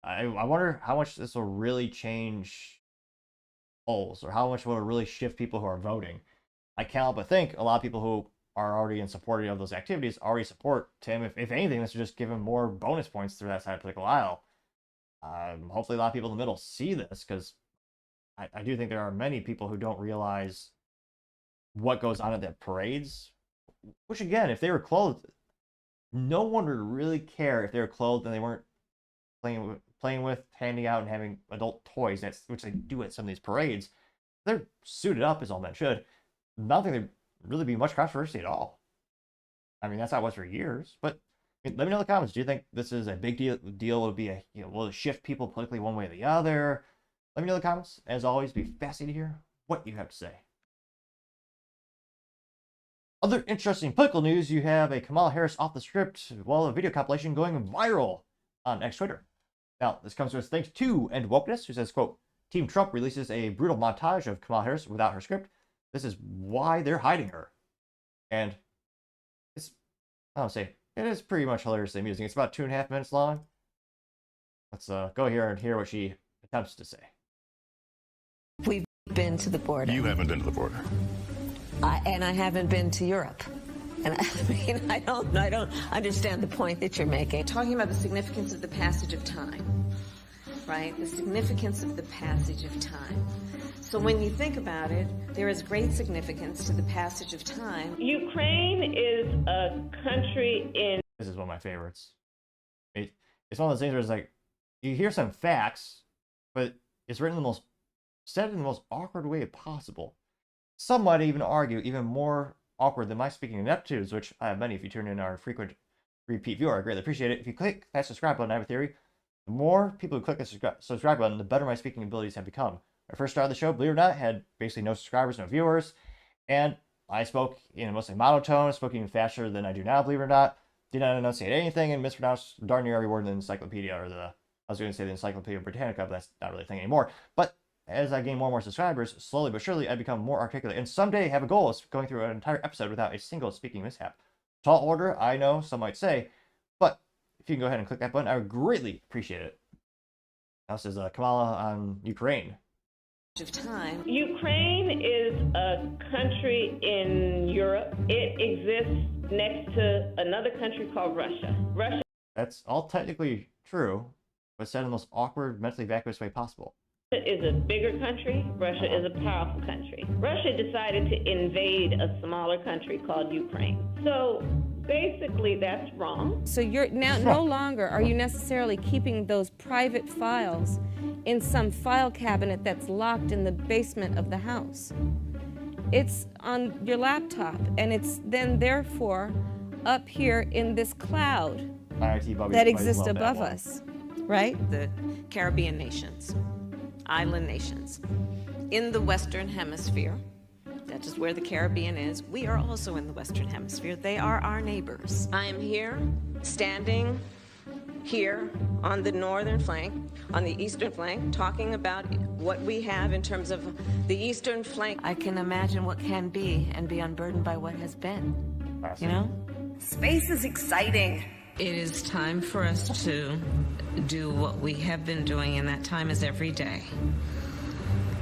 I wonder how much this will really change polls, or how much will it really shift people who are voting. I can't help but think a lot of people who are already in support of those activities already support Tim. If anything, this would just give him more bonus points through that side of the political aisle. Hopefully, a lot of people in the middle see this, because I do think there are many people who don't realize what goes on at the parades. Which, again, if they were clothed, no one would really care if they were clothed and they weren't playing with, handing out, and having adult toys. Which they do at some of these parades. They're suited up as all men should. I don't think there'd really be much controversy at all. I mean, that's how it was for years. But let me know in the comments. Do you think this is a big deal? Will it be will it shift people politically one way or the other? Let me know in the comments. As always, be fascinated to hear what you have to say. Other interesting political news, you have a Kamala Harris off the script, a video compilation going viral on X Twitter. Now, this comes to us thanks to End Wokeness, who says, quote, Team Trump releases a brutal montage of Kamala Harris without her script. This is why they're hiding her. And it's, I don't say, it is pretty much hilariously amusing. It's about 2.5 minutes long. Let's go here and hear what she attempts to say. We've been to the border. You haven't been to the border. And I haven't been to Europe. And I mean, I don't understand the point that you're making. Talking about the significance of the passage of time, right? The significance of the passage of time. So when you think about it, there is great significance to the passage of time. Ukraine is a country in... This is one of my favorites. It's one of those things where it's like, you hear some facts, but it's said in the most awkward way possible. Some might even argue even more awkward than my speaking ineptitudes, which I have many. If you turn in our frequent repeat viewer, I greatly appreciate it. If you click that subscribe button, I have a theory. The more people who click the subscribe button, the better my speaking abilities have become. I first started the show, believe it or not, had basically no subscribers, no viewers, and I spoke in a mostly monotone, spoke even faster than I do now, believe it or not. Did not enunciate anything and mispronounced darn near every word in the encyclopedia, or I was going to say the Encyclopedia Britannica, but that's not really a thing anymore. But as I gain more and more subscribers, slowly but surely, I become more articulate. And someday I have a goal of going through an entire episode without a single speaking mishap. Tall order, I know, some might say, but if you can go ahead and click that button, I would greatly appreciate it. Now this is Kamala on Ukraine. Of time. Ukraine is a country in Europe. It exists next to another country called Russia. That's all technically true, but said in the most awkward, mentally vacuous way possible. Is a bigger country. Russia is a powerful country. Russia decided to invade a smaller country called Ukraine. So basically that's wrong. So you're now no longer are you necessarily keeping those private files in some file cabinet that's locked in the basement of the house. It's on your laptop, and it's then therefore up here in this cloud that exists above us, right? The Caribbean nations, island nations, in the Western Hemisphere. That is where the Caribbean is. We are also in the Western Hemisphere. They are our neighbors. I am here, standing here on the northern flank, on the eastern flank, talking about what we have in terms of the eastern flank. I can imagine what can be and be unburdened by what has been, you know? Space is exciting. It is time for us to do what we have been doing, and that time is every day.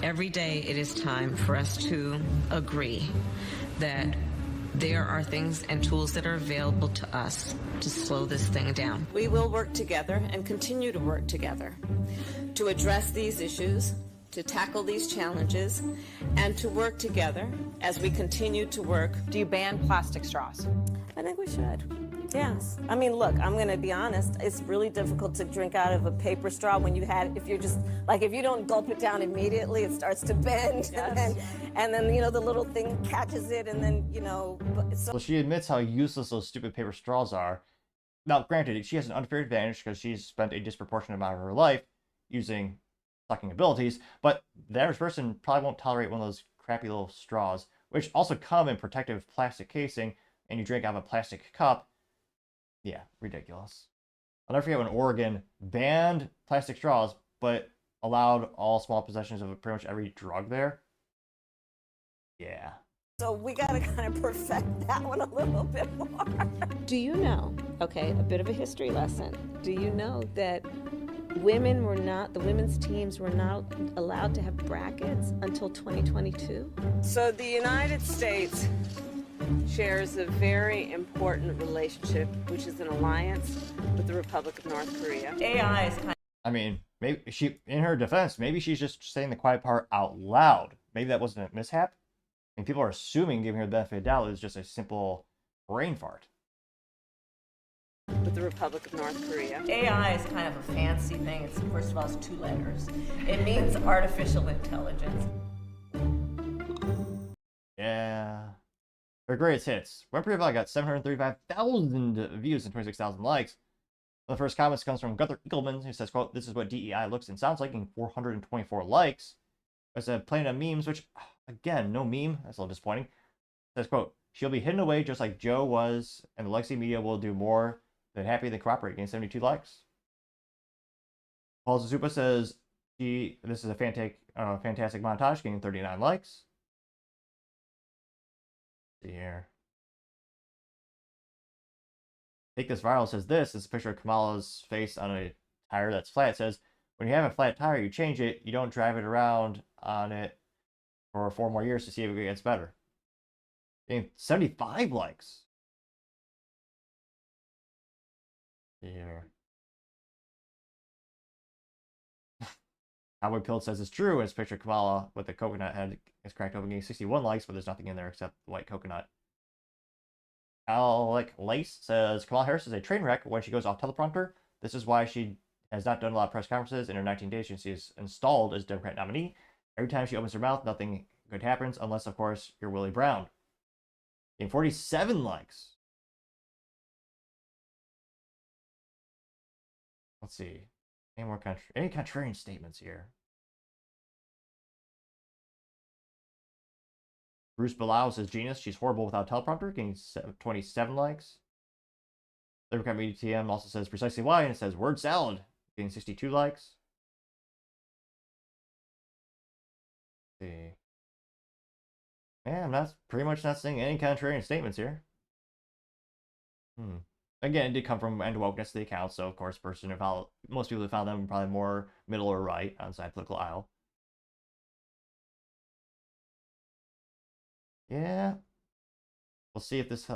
Every day it is time for us to agree that there are things and tools that are available to us to slow this thing down. We will work together and continue to work together to address these issues, to tackle these challenges, and to work together as we continue to work. Do you ban plastic straws? I think we should. Yes. I mean, look, I'm going to be honest. It's really difficult to drink out of a paper straw when if you don't gulp it down immediately, it starts to bend. Yes. And then, the little thing catches it, and then, So she admits how useless those stupid paper straws are. Now, granted, she has an unfair advantage because she's spent a disproportionate amount of her life using sucking abilities, but the average person probably won't tolerate one of those crappy little straws, which also come in protective plastic casing, and you drink out of a plastic cup. Yeah, ridiculous. I'll never forget when Oregon banned plastic straws, but allowed all small possessions of pretty much every drug there. Yeah. So we got to kind of perfect that one a little bit more. Do you know, okay, a bit of a history lesson. Do you know that women were not, the women's teams were not allowed to have brackets until 2022? So the United States shares a very important relationship, which is an alliance with the Republic of North Korea. AI is kind I mean, maybe she, in her defense, maybe she's just saying the quiet part out loud. Maybe that wasn't a mishap. I mean, people are assuming giving her the benefit of the doubt is just a simple brain fart. with the Republic of North Korea. AI is kind of a fancy thing. It's, first of all, it's 2 letters. It means artificial intelligence. Yeah. Her greatest hits. One profile got 735,000 views and 26,000 likes. The first comments comes from Gunther Eagleman, who says, quote, "This is what DEI looks and sounds like," in 424 likes. I said, playing on memes, which, again, no meme. That's a little disappointing. It says, quote, "She'll be hidden away just like Joe was, and the legacy media will do more than happy than cooperate," getting 72 likes. Paul Zupa says, this is a fantastic montage, getting 39 likes. Let's see here. Take This Viral says this is a picture of Kamala's face on a tire that's flat. It says, "When you have a flat tire, you change it. You don't drive it around on it for 4 more years to see if it gets better." Getting 75 likes. Here. Cowboy Pill says it's true. It's a picture of Kamala with the coconut head is cracked open, getting 61 likes, but there's nothing in there except the white coconut. Alec Lace says Kamala Harris is a train wreck when she goes off teleprompter. This is why she has not done a lot of press conferences in her 19 days since she is installed as Democrat nominee. Every time she opens her mouth, nothing good happens, unless, of course, you're Willie Brown. Getting 47 likes. Let's see. Any contrarian statements here? Bruce Bilal says, "Genius, she's horrible without teleprompter," getting 27 likes. Democrat Media TM also says precisely why, and it says word salad, getting 62 likes. Let's see. Yeah, I'm not pretty much not seeing any contrarian statements here. Again, it did come from end wokeness the account, so of course, most people who found them probably more middle or right on the side political aisle. Yeah, we'll see if this.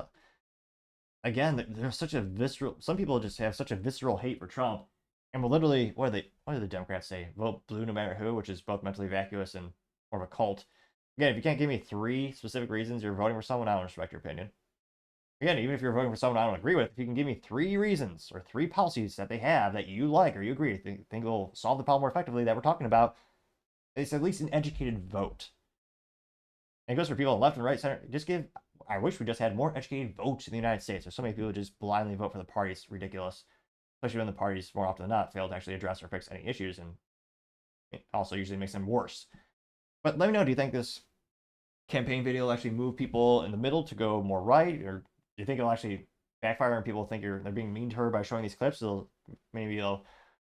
Again, there's such a visceral. Some people just have such a visceral hate for Trump, and will literally. What do the Democrats say? Vote blue no matter who, which is both mentally vacuous and more of a cult. Again, if you can't give me 3 specific reasons you're voting for someone, I don't respect your opinion. Again, even if you're voting for someone I don't agree with, if you can give me 3 reasons or 3 policies that they have that you like or you agree, think will solve the problem more effectively that we're talking about, it's at least an educated vote. And it goes for people on left and right center. I wish we just had more educated votes in the United States. There's so many people who just blindly vote for the party. It's ridiculous. Especially when the parties, more often than not, fail to actually address or fix any issues, and it also usually makes them worse. But let me know, do you think this campaign video will actually move people in the middle to go more right, or do you think it'll actually backfire and people think they're being mean to her by showing these clips? Maybe they'll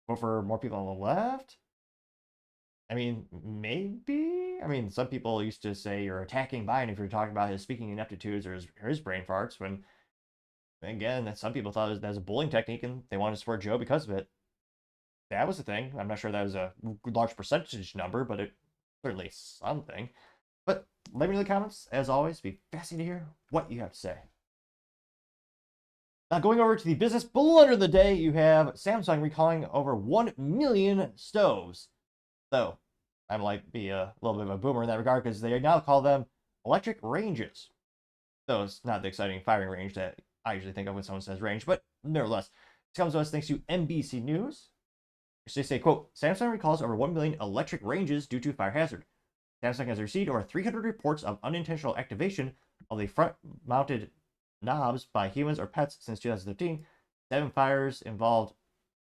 vote for more people on the left? I mean, maybe. I mean, some people used to say you're attacking Biden if you're talking about his speaking ineptitudes or his brain farts, when, again, some people thought that was a bullying technique and they wanted to support Joe because of it. That was the thing. I'm not sure that was a large percentage number, but it certainly something. But let me know in the comments. As always, it'd be fascinating to hear what you have to say. Now, going over to the business blunder of the day, you have Samsung recalling over 1 million stoves. So, I might be a little bit of a boomer in that regard, because they now call them electric ranges. So, it's not the exciting firing range that I usually think of when someone says range, but nevertheless. This comes to us thanks to NBC News. They say, quote, "Samsung recalls over 1 million electric ranges due to fire hazard. Samsung has received over 300 reports of unintentional activation of the front-mounted knobs by humans or pets since 2015. 7 fires involved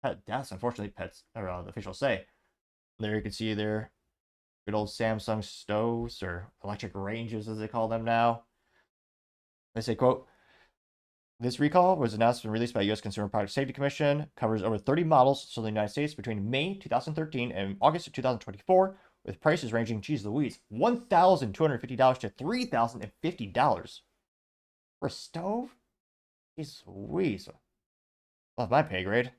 pet deaths, unfortunately, the officials say. There you can see their good old Samsung stoves, or electric ranges as they call them now. They say, quote, "This recall was announced and released by the U.S. Consumer Product Safety Commission, covers over 30 models sold in the United States between May 2013 and August of 2024, with prices ranging, geez Louise, $1,250 to $3,050 for a stove? Jeez Louise. Love my pay grade.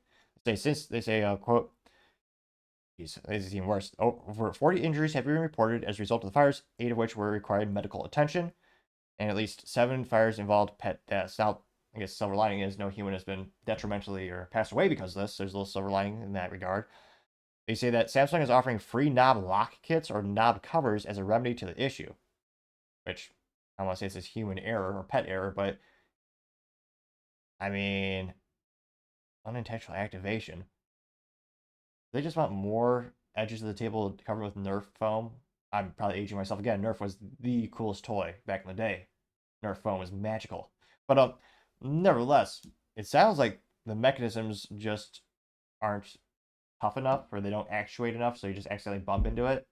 They say, quote, this is even worse. Over 40 injuries have been reported as a result of the fires, 8 of which were required medical attention, and at least 7 fires involved pet deaths. Now, I guess silver lining is no human has been detrimentally or passed away because of this. There's a little silver lining in that regard. They say that Samsung is offering free knob lock kits or knob covers as a remedy to the issue, which I don't want to say it's this human error or pet error, but I mean, unintentional activation. They just want more edges of the table covered with Nerf foam. I'm probably aging myself again. Nerf was the coolest toy back in the day. Nerf foam was magical. But nevertheless, it sounds like the mechanisms just aren't tough enough, or they don't actuate enough, so you just accidentally bump into it.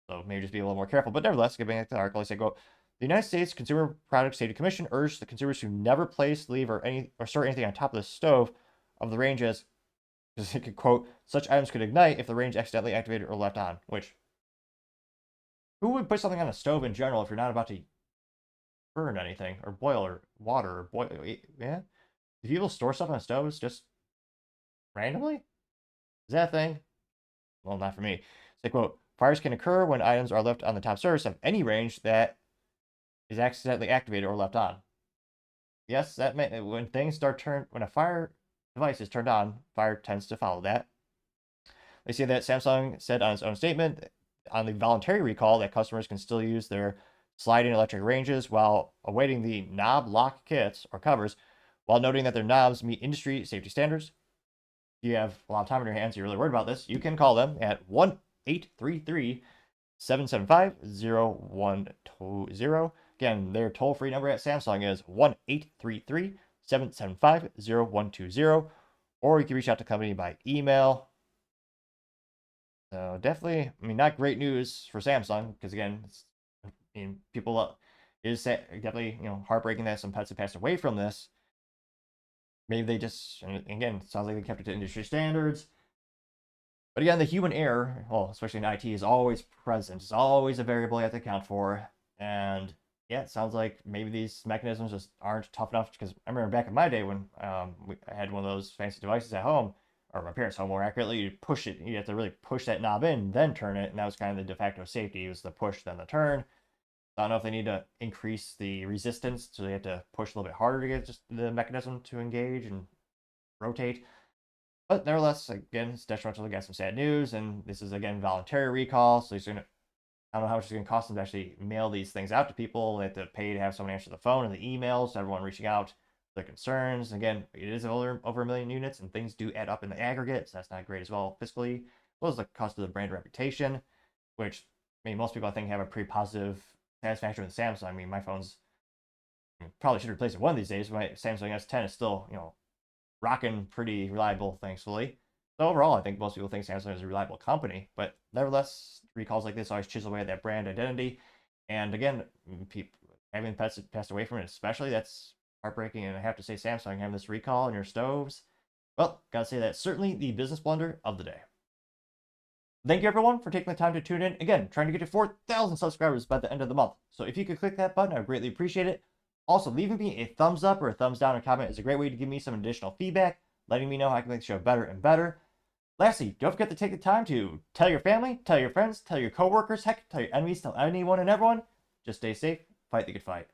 So maybe just be a little more careful. But nevertheless, getting back to the article, they say, "Go. The United States Consumer Product Safety Commission urged the consumers to never place, leave, or store anything on top of the stove of the range as," because it could quote, "such items could ignite if the range accidentally activated or left on." Which, who would put something on a stove in general if you're not about to burn anything or boil or water or boil? Yeah, do people store stuff on stoves just randomly? Is that a thing? Well, not for me. It's like, quote, "Fires can occur when items are left on the top surface of any range that is accidentally activated or left on." Yes, that may, when things start when a fire device is turned on, fire tends to follow that. They say that Samsung said on its own statement on the voluntary recall that customers can still use their sliding electric ranges while awaiting the knob lock kits or covers, while noting that their knobs meet industry safety standards. If you have a lot of time on your hands, you're really worried about this, you can call them at 1-833-775-0120. Again, their toll-free number at Samsung is 1-833-775-0120, or you can reach out to the company by email. So definitely, I mean, not great news for Samsung, because again, people, it is definitely, heartbreaking that some pets have passed away from this. Maybe they just, and again, it sounds like they kept it to industry standards. But again, the human error, well, especially in IT, is always present. It's always a variable you have to account for. And yeah, it sounds like maybe these mechanisms just aren't tough enough. Because I remember back in my day when I had one of those fancy devices at home, or my parents' home more accurately, you'd push it. You have to really push that knob in, then turn it. And that was kind of the de facto safety. It was the push, then the turn. I don't know if they need to increase the resistance, so they have to push a little bit harder to get just the mechanism to engage and rotate. But nevertheless, again, it's detrimental to get some sad news, and this is, again, voluntary recall, so he's gonna, I don't know how much it's going to cost them to actually mail these things out to people. They have to pay to have someone answer the phone and the emails, everyone reaching out their concerns. Again, it is over 1 million units, and things do add up in the aggregate, so that's not great as well fiscally, as well as the cost of the brand reputation, which, I mean, most people, I think, have a pretty positive satisfaction with Samsung. I mean, my phone's, probably should replace it one of these days, but my Samsung S10 is still, rocking pretty reliable, thankfully. So overall, I think most people think Samsung is a reliable company, but nevertheless, recalls like this always chisel away at that brand identity. And again, people having pets passed away from it, especially, that's heartbreaking. And I have to say, Samsung having this recall in your stoves, well, gotta say that's certainly the business blunder of the day. Thank you, everyone, for taking the time to tune in. Again, trying to get to 4,000 subscribers by the end of the month. So if you could click that button, I would greatly appreciate it. Also, leaving me a thumbs up or a thumbs down or comment is a great way to give me some additional feedback, letting me know how I can make the show better and better. Lastly, don't forget to take the time to tell your family, tell your friends, tell your coworkers, heck, tell your enemies, tell anyone and everyone. Just stay safe, fight the good fight.